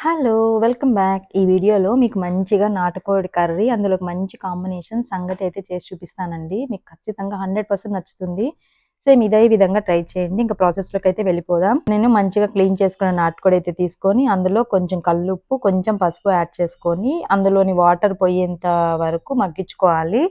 Hello! Welcome back. ఈ వీడియోలో మీకు మంచిగా నాటుకోడి కర్రీ, అందులోకి మంచి కాంబినేషన్ సంగటి అయితే చేసి చూపిస్తానండి. మీకు ఖచ్చితంగా 100% నచ్చుతుంది. సేమ్ ఇదే విధంగా ట్రై చేయండి. ఇంకా ప్రాసెస్‌లోకైతే వెళ్ళిపోదాం. నేను మంచిగా క్లీన్ చేసుకున్న నాటుకోడి అయితే తీసుకొని, అందులో కొంచెం కల్లుప్పు, కొంచెం పసుపు యాడ్ చేసుకొని, అందులోని వాటర్ పోయేంత వరకు మగ్గించుకోవాలి.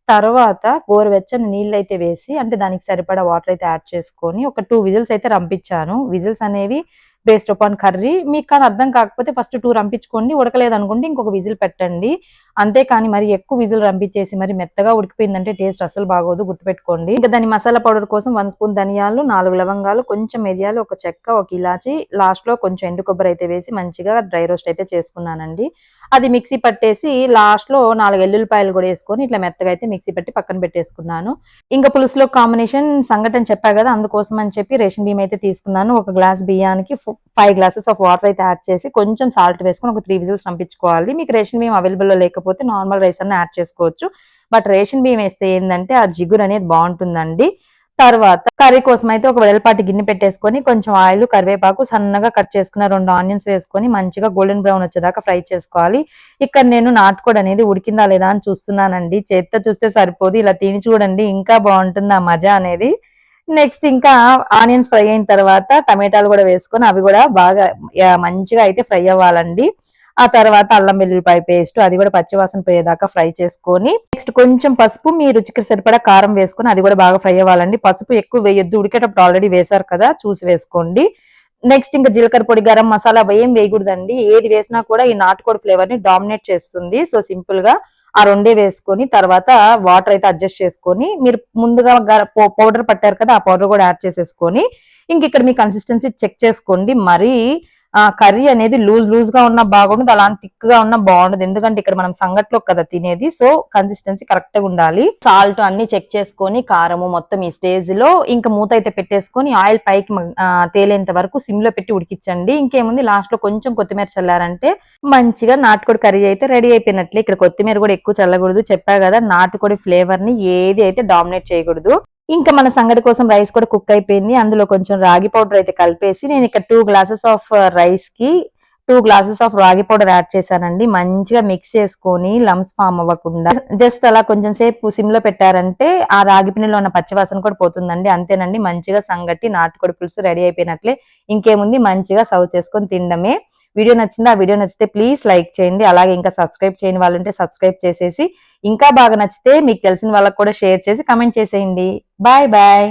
తర్వాత గోరువెచ్చని నీళ్ళైతే వేసి, అంటే దానికి సరిపడా వాటర్ అయితే యాడ్ చేసుకొని, ఒక 2 విజిల్స్ అయితే రంపించాను. విజిల్స్ అనేవి బేస్డ్ అపాన్ కర్రీ. మీకు కానీ అర్థం కాకపోతే ఫస్ట్ 2 రంపించుకోండి. ఉడకలేదనుకోండి ఇంకొక విజిల్ పెట్టండి. అంతేకాని మరి ఎక్కువ విజిల్ రంపించేసి మరి మెత్తగా ఉడికిపోయిందంటే టేస్ట్ అస్సలు బాగోదు, గుర్తుపెట్టుకోండి. ఇంకా దాని మసాలా పౌడర్ కోసం 1 స్పూన్ ధనియాలు, 4 లవంగాలు, కొంచెం మిరియాలు, ఒక చెక్క, ఒక ఇలాచి, లాస్ట్‌లో కొంచెం ఎండు కొబ్బరి అయితే వేసి మంచిగా డ్రై రోస్ట్ అయితే చేసుకున్నానండి. అది మిక్సీ పట్టేసి లాస్ట్‌లో 4 ఎల్లుల్లిపాయలు కూడా వేసుకొని ఇట్లా మెత్తగా అయితే మిక్సీ పట్టి పక్కన పెట్టేసుకున్నాను. ఇంకా పులుసులో కాంబినేషన్ సంగటని చెప్పా కదా! అందుకోసం అని చెప్పి రేషన్ బియ్యం అయితే తీసుకున్నాను. ఒక గ్లాస్ బియ్యానికి 5 గ్లాసెస్ ఆఫ్ వాటర్ అయితే యాడ్ చేసి కొంచెం సాల్ట్ వేసుకొని ఒక 3 విజిల్స్ పంపించుకోవాలి. మీకు రేషన్ బియ్యం అవైలబుల్‌లో లేకపోతే నార్మల్ రైస్ అన్నా యాడ్ చేసుకోవచ్చు. బట్ రేషన్ బియ్యం వేస్తే ఏందంటే ఆ జిగురు అనేది బావుంటుందండి. తర్వాత కర్రీ కోసం అయితే ఒక వెడల్పాటి గిన్నె పెట్టేసుకొని కొంచెం ఆయిల్, కరివేపాకు, సన్నగా కట్ చేసుకున్న 2 ఆనియన్స్ వేసుకొని మంచిగా గోల్డెన్ బ్రౌన్ వచ్చేదాకా ఫ్రై చేసుకోవాలి. ఇక్కడ నేను నాటుకోడి అనేది ఉడికిందా లేదా అని చూస్తున్నానండి. చేత్తో చూస్తే సరిపోదు. ఇలా తిని చూడండి ఇంకా బావుంటుంది ఆ మజా అనేది. నెక్స్ట్ ఇంకా ఆనియన్స్ ఫ్రై అయిన తర్వాత టమాటాలు కూడా వేసుకొని అవి కూడా బాగా మంచిగా అయితే ఫ్రై అవ్వాలండి. ఆ తర్వాత అల్లం వెల్లుల్లిపాయ పేస్ట్ అది కూడా పచ్చివాసన పోయేదాకా ఫ్రై చేసుకొని నెక్స్ట్ కొంచెం పసుపు, మీ రుచికి సరిపడా కారం వేసుకొని అది కూడా బాగా ఫ్రై అవ్వాలండి. పసుపు ఎక్కువ వేయొద్దు, ఉడికేటప్పుడు ఆల్రెడీ వేశారు కదా, చూసి వేసుకోండి. నెక్స్ట్ ఇంకా జీలకర్ర పొడి, గరం మసాలా ఏం వేయకూడదండి. ఏది వేసినా కూడా ఈ నాటుకోడి ఫ్లేవర్ ని డామినేట్ చేస్తుంది. సో సింపుల్ గా ఆ రెండే వేసుకొని తర్వాత వాటర్ అయితే అడ్జస్ట్ చేసుకొని మీరు ముందుగా పౌడర్ పట్టారు కదా, ఆ పౌడర్ కూడా యాడ్ చేసేసుకొని ఇంక ఇక్కడ మీ కన్సిస్టెన్సీ చెక్ చేసుకోండి. మరీ కర్రీ అనేది లూజ్ గా ఉన్నా బాగుండదు, అలా థిక్ గా ఉన్నా బాగుండదు. ఎందుకంటే ఇక్కడ మనం సంగట్లో కదా తినేది, సో కన్సిస్టెన్సీ కరెక్ట్ గా ఉండాలి. సాల్ట్ అన్ని చెక్ చేసుకొని కారము మొత్తం ఈ స్టేజ్ లో ఇంకా మూత అయితే పెట్టేసుకొని ఆయిల్ పైకి తేలేంత వరకు సిమ్ లో పెట్టి ఉడికించండి. ఇంకేముంది లాస్ట్ లో కొంచెం కొత్తిమీర చల్లారంటే మంచిగా నాటుకోడి కర్రీ అయితే రెడీ అయిపోయినట్లే. ఇక్కడ కొత్తిమీర కూడా ఎక్కువ చల్లకూడదు, చెప్పా కదా నాటుకోడి ఫ్లేవర్ ని ఏది అయితే డామినేట్ చేయకూడదు. ఇంకా మన సంగటి కోసం రైస్ కూడా కుక్ అయిపోయింది. అందులో కొంచెం రాగి పౌడర్ అయితే కలిపేసి నేను ఇక్కడ 2 గ్లాసెస్ ఆఫ్ రైస్ కి 2 గ్లాసెస్ ఆఫ్ రాగి పౌడర్ యాడ్ చేశానండి. మంచిగా మిక్స్ చేసుకొని లమ్స్ ఫామ్ అవ్వకుండా జస్ట్ అలా కొంచెం సేపు సిమ్ లో పెట్టారంటే ఆ రాగి పిండిలో ఉన్న పచ్చివాసన కూడా పోతుందండి. అంతేనండి, మంచిగా సంగటి నాటుకోడి పులుసు రెడీ అయిపోయినట్లే. ఇంకేముంది, మంచిగా సర్వ్ చేసుకొని తినడమే. వీడియో నచ్చిందా? ఆ వీడియో నచ్చితే ప్లీజ్ లైక్ చేయండి. అలాగే ఇంకా సబ్స్క్రైబ్ చేయని వాళ్ళు ఉంటే సబ్స్క్రైబ్ చేసేసి ఇంకా బాగా నచ్చితే మీకు తెలిసిన వాళ్ళకి కూడా షేర్ చేసి కమెంట్ చేసేయండి. Bye bye.